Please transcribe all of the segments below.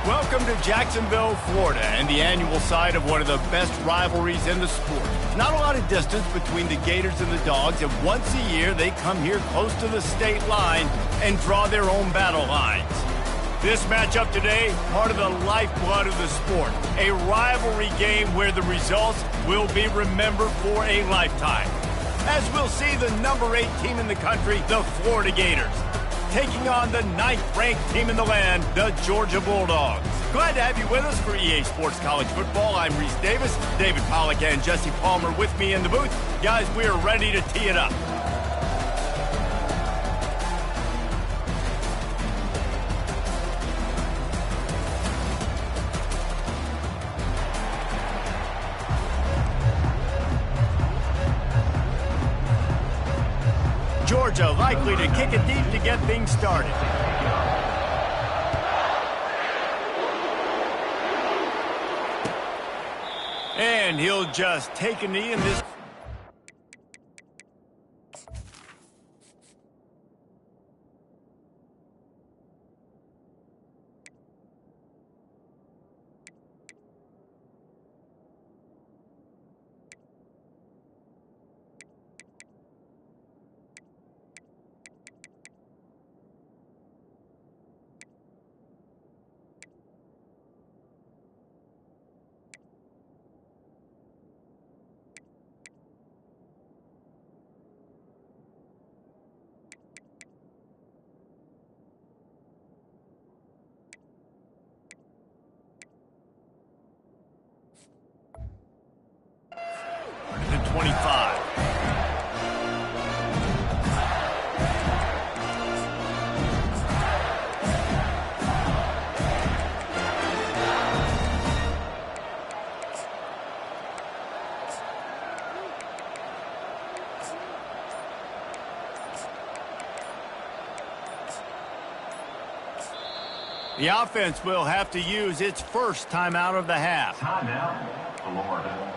Welcome to Jacksonville, Florida, and the annual site of one of the best rivalries in the sport. Not a lot of distance between the Gators and the Dogs, and once a year they come here close to the state line and draw their own battle lines. This matchup today, part of the lifeblood of the sport, a rivalry game where the results will be remembered for a lifetime. As we'll see the number 8 team in the country, the Florida Gators, taking on the 9th-ranked team in the land, the Georgia Bulldogs. Glad to have you with us for EA Sports College Football. I'm Reese Davis, David Pollack and Jesse Palmer with me in the booth. Guys, we are ready to tee it up. Georgia likely to kick it deep to get things started. And he'll just take a knee in this. The 25. The offense will have to use its first timeout of the half. Timeout, Florida.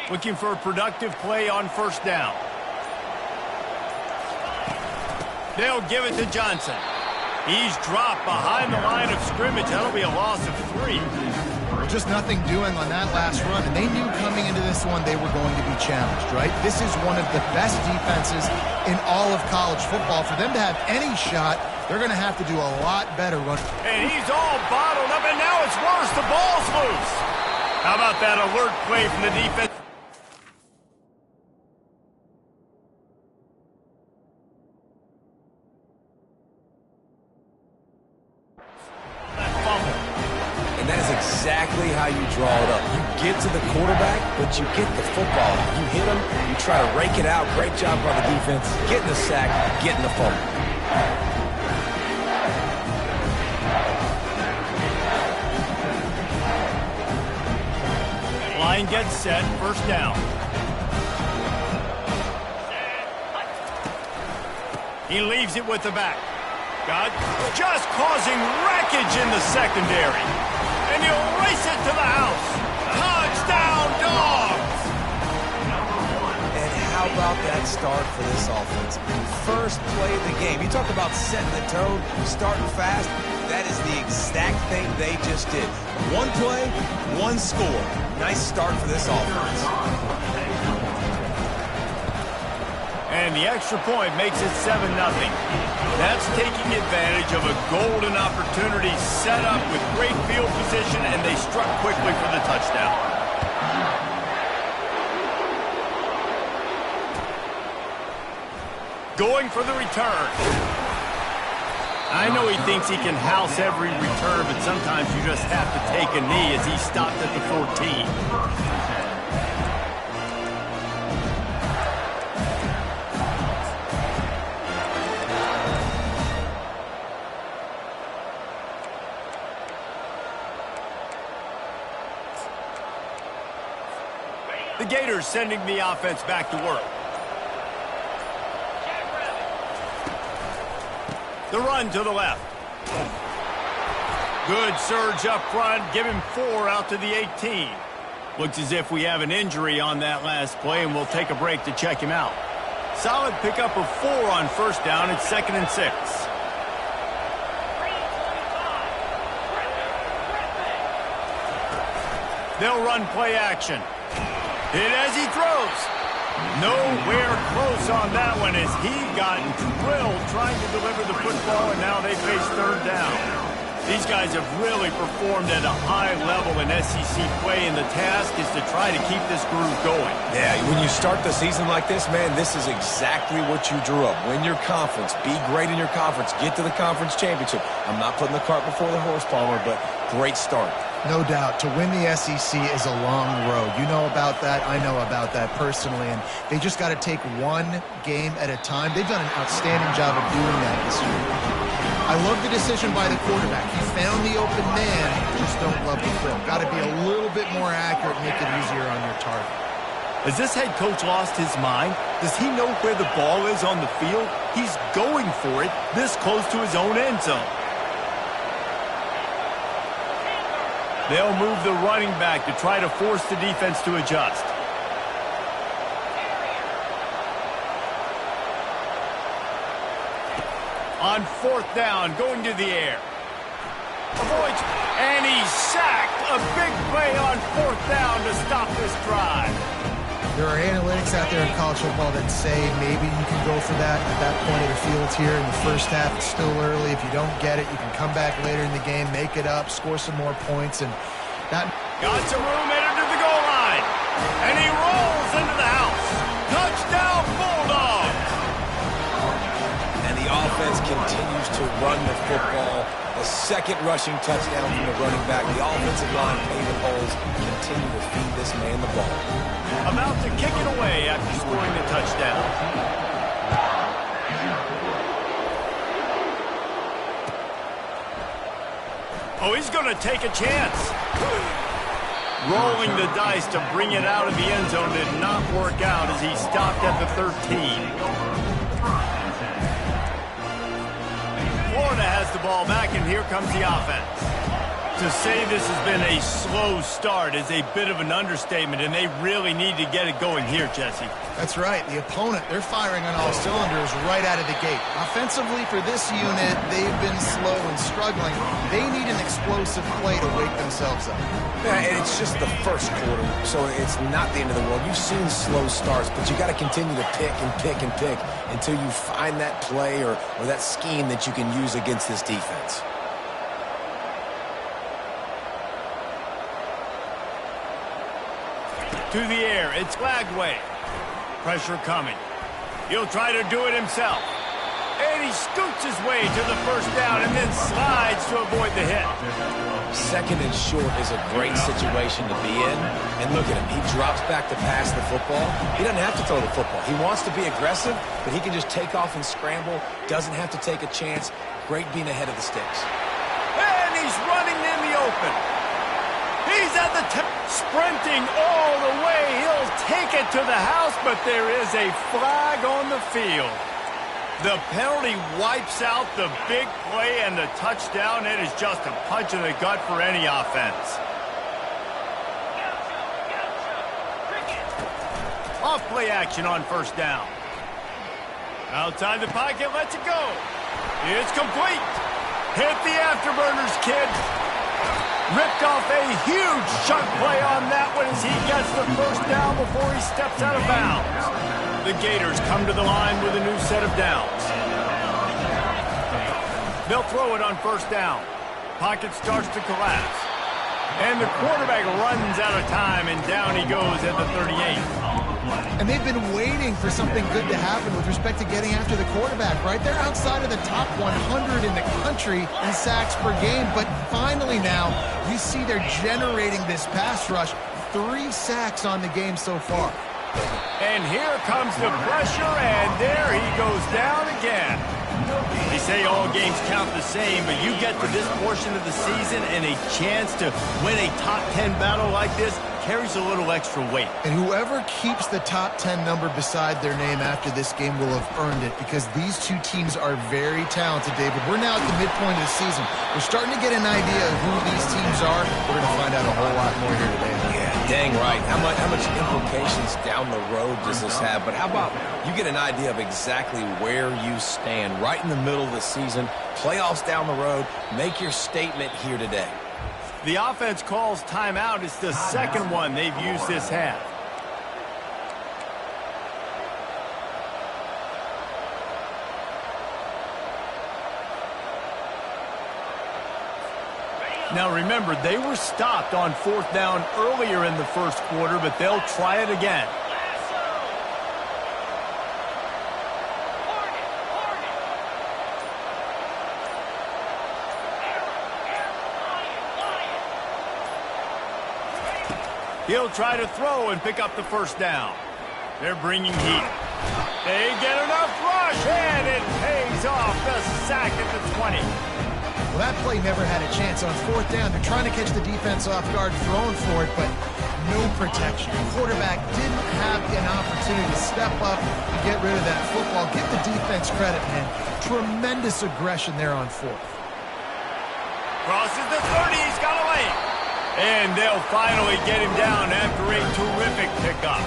Looking for a productive play on first down. They'll give it to Johnson. He's dropped behind the line of scrimmage. That'll be a loss of 3. Just nothing doing on that last run, and they knew coming into this one they were going to be challenged, right? This is one of the best defenses in all of college football. For them to have any shot, they're going to have to do a lot better run. And he's all bottled up, and now it's worse. The ball's loose. How about that alert play from the defense? Exactly how you draw it up. You get to the quarterback, but you get the football. You hit him, you try to rake it out. Great job by the defense. Getting the sack, getting the fumble. Line gets set, first down. He leaves it with the back. Got just causing wreckage in the secondary. And he'll race it to the house. Touchdown, Dogs! And how about that start for this offense? First play of the game. You talk about setting the tone, starting fast. That is the exact thing they just did. One play, one score. Nice start for this offense. And the extra point makes it 7-0. That's taking advantage of a golden opportunity set up with great field position, and they struck quickly for the touchdown. Going for the return. I know he thinks he can house every return, but sometimes you just have to take a knee as he stopped at the 14. Gators sending the offense back to work. The run to the left. Good surge up front. Give him 4 out to the 18. Looks as if we have an injury on that last play, and we'll take a break to check him out. Solid pickup of 4 on first down. It's 2nd and 6. They'll run play action. Hit as he throws. Nowhere close on that one as he got drilled trying to deliver the football, and now they face 3rd down. These guys have really performed at a high level in SEC play, and the task is to try to keep this groove going. Yeah, when you start the season like this, man, this is exactly what you drew up. Win your conference. Be great in your conference. Get to the conference championship. I'm not putting the cart before the horse, Palmer, but great start. No doubt. To win the SEC is a long road. You know about that. I know about that personally. And they just got to take one game at a time. They've done an outstanding job of doing that this year. I love the decision by the quarterback. He found the open man. Just don't love the throw. Got to be a little bit more accurate, make it easier on your target. Has this head coach lost his mind? Does he know where the ball is on the field? He's going for it this close to his own end zone. They'll move the running back to try to force the defense to adjust. On 4th down, going to the air. Avoids, and he's sacked. A big play on 4th down to stop this drive. There are analytics out there in college football that say maybe you can go for that at that point of the field here in the first half. It's still early. If you don't get it, you can come back later in the game, make it up, score some more points, and that got some room, headed to the goal line, and he rolls into the house. Touchdown, Bulldogs! And the offense continues to run the football. The 2nd rushing touchdown from the running back. The offensive line paving holes continue to feed this man the ball. About to kick it away after scoring the touchdown. Oh, he's going to take a chance. Rolling the dice to bring it out of the end zone did not work out as he stopped at the 13. Florida has the ball back, and here comes the offense. To say this has been a slow start is a bit of an understatement, and they really need to get it going here, Jesse. That's right. The opponent, they're firing on all cylinders right out of the gate. Offensively for this unit, they've been slow and struggling. They need an explosive play to wake themselves up. Yeah, and it's just the first quarter, so it's not the end of the world. You've seen slow starts, but you got to continue to pick and pick and pick until you find that play or that scheme that you can use against this defense. To the air, it's Lagway. Pressure coming. He'll try to do it himself. And he scoots his way to the 1st down and then slides to avoid the hit. 2nd and short is a great situation to be in. And look at him. He drops back to pass the football. He doesn't have to throw the football. He wants to be aggressive, but he can just take off and scramble. Doesn't have to take a chance. Great being ahead of the sticks. And he's running in the open. He's at the sprinting all the way. He'll take it to the house, but there is a flag on the field. The penalty wipes out the big play and the touchdown. It is just a punch in the gut for any offense. Off play action on 1st down. Outside the pocket, lets it go. It's complete. Hit the afterburners, kid. Ripped off a huge chunk play on that one as he gets the 1st down before he steps out of bounds. The Gators come to the line with a new set of downs. They'll throw it on 1st down. Pocket starts to collapse. And the quarterback runs out of time, and down he goes at the 38. And they've been waiting for something good to happen with respect to getting after the quarterback, right? They're outside of the top 100 in the country in sacks per game, but finally now you see they're generating this pass rush. 3 sacks on the game so far. And here comes the pressure, and there he goes down again. They say all games count the same, but you get to this portion of the season and a chance to win a top 10 battle like this, carries a little extra weight. And whoever keeps the top 10 number beside their name after this game will have earned it, because these two teams are very talented, David. We're now at the midpoint of the season. We're starting to get an idea of who these teams are. We're going to find out a whole lot more here today. Yeah, dang right. How much implications down the road does this have? But how about you get an idea of exactly where you stand right in the middle of the season, playoffs down the road, make your statement here today. The offense calls timeout. It's the second one they've used this half. Now remember, they were stopped on 4th down earlier in the first quarter, but they'll try it again. He'll try to throw and pick up the first down. They're bringing heat. They get enough rush, and it pays off. The sack at the 20. Well, that play never had a chance. On 4th down, they're trying to catch the defense off guard, throwing for it, but no protection. The quarterback didn't have an opportunity to step up and get rid of that football. Give the defense credit, man. Tremendous aggression there on 4th. Crosses the 30. He's got a lane. And they'll finally get him down after a terrific pickup.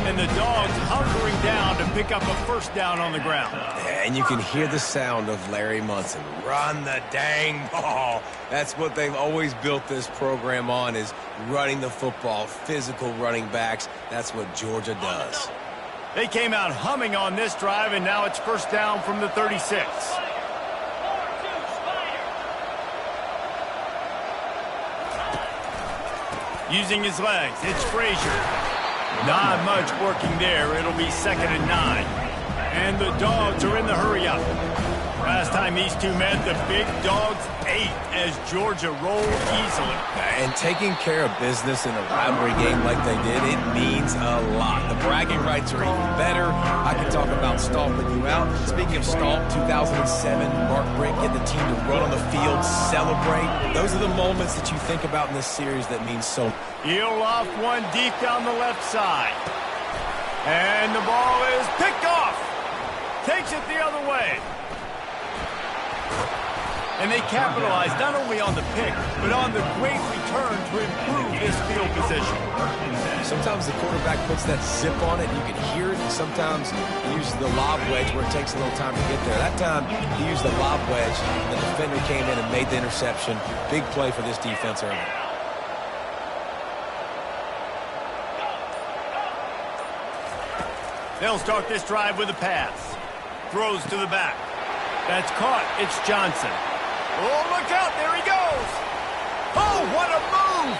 And the Dogs hunkering down to pick up a first down on the ground. And you can hear the sound of Larry Munson. Run the dang ball. That's what they've always built this program on, is running the football, physical running backs. That's what Georgia does. They came out humming on this drive, and now it's first down from the 36. Using his legs, it's Frazier. Not much working there. It'll be 2nd and 9. And the Dogs are in the hurry-up. Last time these two met, the Big Dogs ate as Georgia rolled easily. And taking care of business in a rivalry game like they did, it means a lot. The bragging rights are even better. I can talk about stomping you out. Speaking of stomp, 2007, Mark Brick get the team to run on the field, celebrate. Those are the moments that you think about in this series that mean so much. He'll off one deep down the left side. And the ball is picked off. Takes it the other way. And they capitalize not only on the pick, but on the great return to improve this field position. Sometimes the quarterback puts that zip on it, you can hear it, and sometimes he uses the lob wedge where it takes a little time to get there. That time, he used the lob wedge, and the defender came in and made the interception. Big play for this defense early. They'll start this drive with a pass. Throws to the back. That's caught. It's Johnson. Oh, look out. There he goes. Oh, what a move.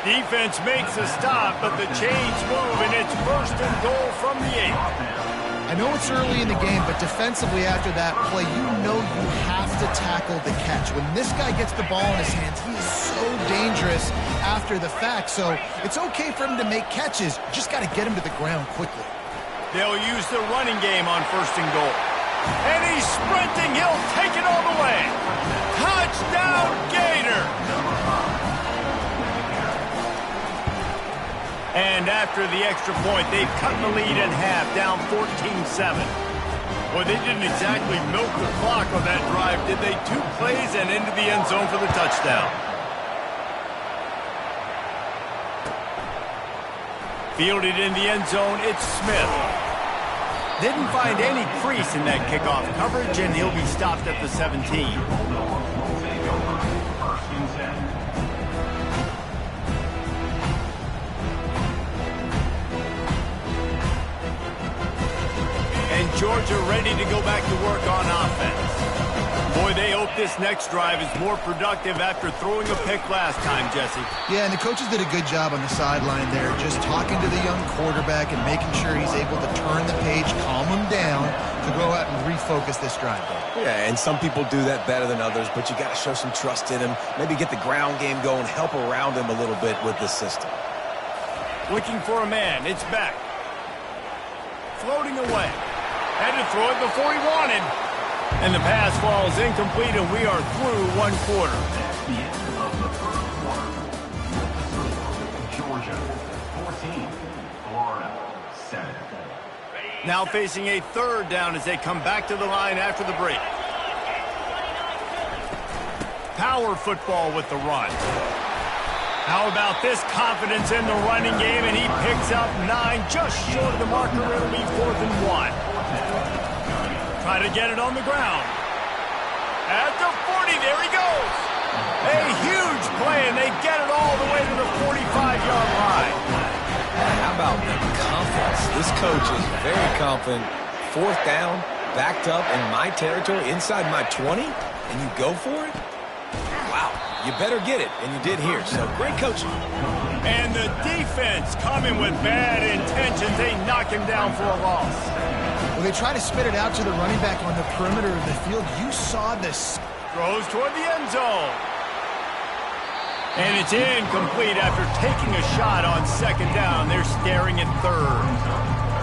Defense makes a stop, but the chains move, and it's first and goal from the 8. I know it's early in the game, but defensively after that play, you know you have to tackle the catch. When this guy gets the ball in his hands, he is so dangerous after the fact. So it's okay for him to make catches. Just got to get him to the ground quickly. They'll use the running game on first and goal. And he's sprinting. He'll take it all the way. Touchdown, Gator. And after the extra point, they've cut the lead in half, down 14-7. Well, they didn't exactly milk the clock on that drive, did they? 2 plays and into the end zone for the touchdown. Fielded in the end zone, it's Smith. Didn't find any crease in that kickoff coverage, and he'll be stopped at the 17. And Georgia ready to go back to work on offense. Boy, they hope this next drive is more productive after throwing a pick last time, Jesse. Yeah, and the coaches did a good job on the sideline there, just talking to the young quarterback and making sure he's able to turn the page, calm him down to go out and refocus this drive. Yeah, and some people do that better than others, but you got to show some trust in him. Maybe get the ground game going, help around him a little bit with this system. Looking for a man. It's back. Floating away. Had to throw it before he wanted. And the pass falls incomplete, and we are through 1 quarter. At the end of the first quarter, Georgia Now facing a third down as they come back to the line after the break. Power football with the run. How about this confidence in the running game, and he picks up 9 just short of the marker. It'll be 4th and 1. Try to get it on the ground. At the 40, there he goes. A huge play, and they get it all the way to the 45-yard line. How about the confidence? This coach is very confident. 4th down, backed up in my territory, inside my 20, and you go for it? Wow, you better get it, and you did here, so great coaching. And the defense coming with bad intentions. They knock him down for a loss. Well, they try to spit it out to the running back on the perimeter of the field. You saw this. Throws toward the end zone. And it's incomplete after taking a shot on 2nd down. They're staring at 3rd.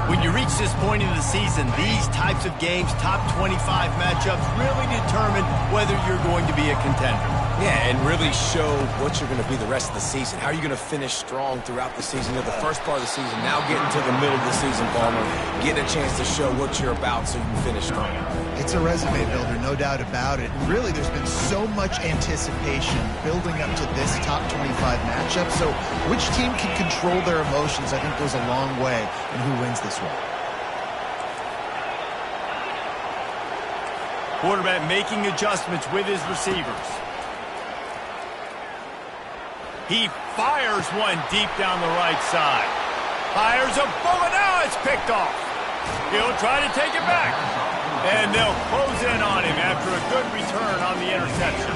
When you reach this point in the season, these types of games, top 25 matchups, really determine whether you're going to be a contender. Yeah, and really show what you're going to be the rest of the season. How are you going to finish strong throughout the season? You know, the first part of the season, now getting to the middle of the season, Palmer, getting a chance to show what you're about so you can finish strong. It's a resume builder, no doubt about it. Really, there's been so much anticipation building up to this top 25 matchup. So which team can control their emotions, I think, goes a long way in who wins this one. Quarterback making adjustments with his receivers. He fires one deep down the right side. Fires a bullet. Now it's picked off. He'll try to take it back. And they'll close in on him after a good return on the interception.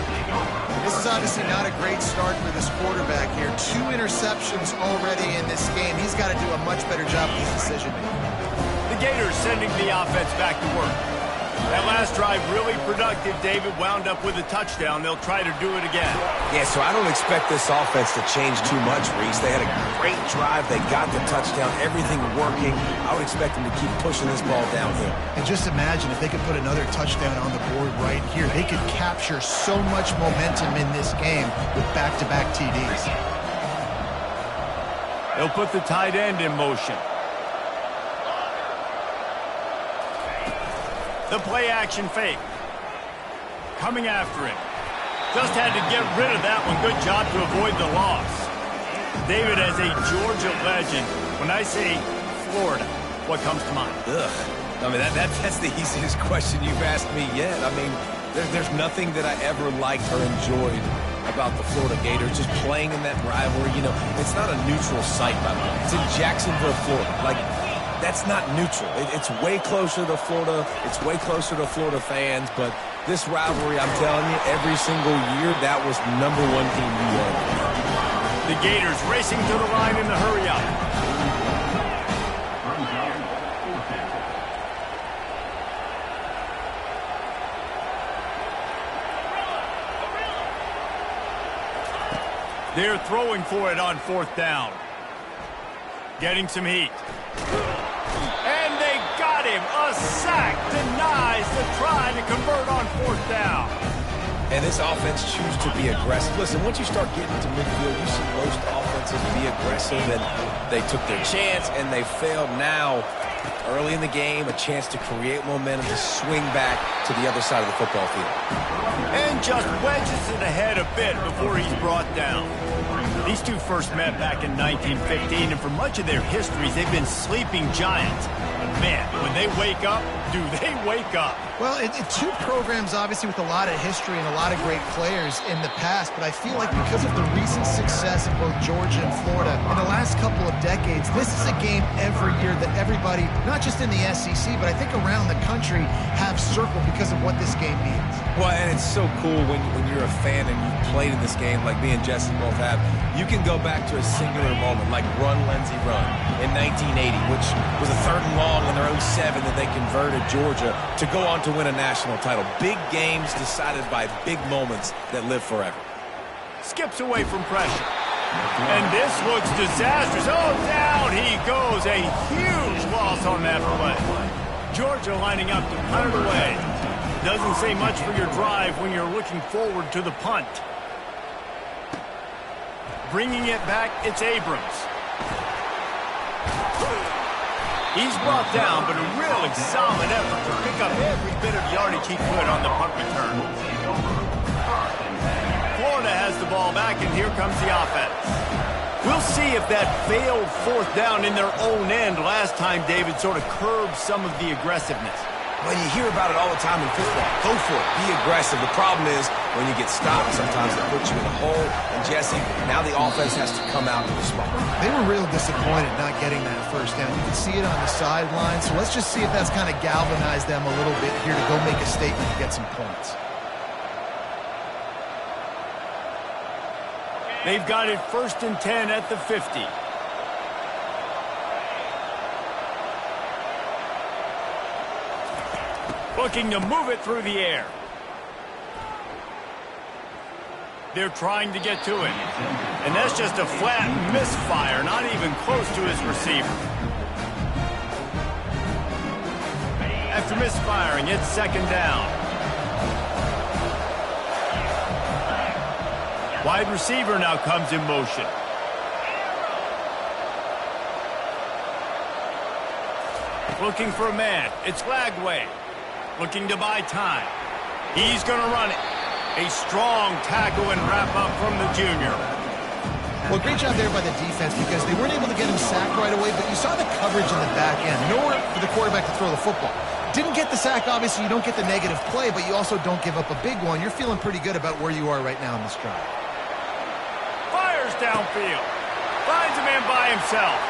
This is obviously not a great start for this quarterback here. 2 interceptions already in this game. He's got to do a much better job with his decision-making. The Gators sending the offense back to work. That last drive really productive. David wound up with a touchdown. They'll try to do it again. Yeah, so I don't expect this offense to change too much, Reese. They had a great drive. They got the touchdown. Everything working. I would expect them to keep pushing this ball downhill. And just imagine if they could put another touchdown on the board right here. They could capture so much momentum in this game with back-to-back TDs. They'll put the tight end in motion. The play-action fake. Coming after him. Just had to get rid of that one. Good job to avoid the loss. David, as a Georgia legend, when I say Florida, what comes to mind? Ugh. I mean, that's the easiest question you've asked me yet. I mean, there's nothing that I ever liked or enjoyed about the Florida Gators, just playing in that rivalry. You know, it's not a neutral site, by the way. It's in Jacksonville, Florida. Like, that's not neutral. It's way closer to Florida. It's way closer to Florida fans. But this rivalry, I'm telling you, every single year, that was #1 team you wanted. The Gators racing to the line in the hurry up. They're throwing for it on 4th down. Getting some heat. And they got him. A sack denies the try to convert on 4th down. And this offense chooses to be aggressive. Listen, once you start getting to midfield, you see most offenses be aggressive, and they took their chance, and they failed. Now, early in the game, a chance to create momentum, to swing back to the other side of the football field. And just wedges it ahead a bit before he's brought down. These two first met back in 1915, and for much of their histories, they've been sleeping giants. But man, when they wake up, do they wake up? Well, two programs, obviously, with a lot of history and a lot of great players in the past, but I feel like because of the recent success of both Georgia and Florida in the last couple of decades, this is a game every year that everybody, not just in the SEC, but I think around the country, have circled because of what this game means. Well, and it's so cool when you're a fan and you've played in this game like me and Jesse both have. You can go back to a singular moment like Run, Lindsey, Run in 1980, which was a 3rd and long in their 07 that they converted Georgia to go on to win a national title. Big games decided by big moments that live forever. Skips away from pressure. And this looks disastrous. Oh, down he goes. A huge loss on that play. Georgia lining up to punt it away. Doesn't say much for your drive when you're looking forward to the punt. Bringing it back, it's Abrams. He's brought down, but a really solid effort to pick up every bit of yardage he could on the punt return. Florida has the ball back, and here comes the offense. We'll see if that failed fourth down in their own end last time, David, sort of curbed some of the aggressiveness. Well, you hear about it all the time in football. Go for it. Be aggressive. The problem is when you get stopped, sometimes they put you in a hole. And, Jesse, now the offense has to come out to respond. They were real disappointed not getting that first down. You can see it on the sideline. So let's just see if that's kind of galvanized them a little bit here to go make a statement and get some points. They've got it 1st and 10 at the 50. Looking to move it through the air. They're trying to get to it. And that's just a flat misfire, not even close to his receiver. After misfiring, it's 2nd down. Wide receiver now comes in motion. Looking for a man. It's Lagway. Looking to buy time. He's going to run it. A strong tackle and wrap up from the junior. Well, great job there by the defense because they weren't able to get him sacked right away, but you saw the coverage in the back end. Nowhere for the quarterback to throw the football. Didn't get the sack, obviously. You don't get the negative play, but you also don't give up a big one. You're feeling pretty good about where you are right now in this drive. Fires downfield. Finds a man by himself.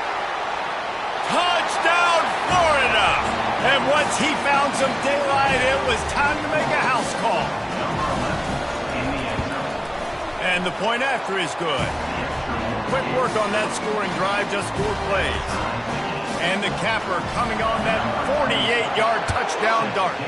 Touchdown, Florida! And once he found some daylight, it was time to make a house call. And the point after is good. Quick work on that scoring drive, just 4 plays. And the capper coming on that 48-yard touchdown dart.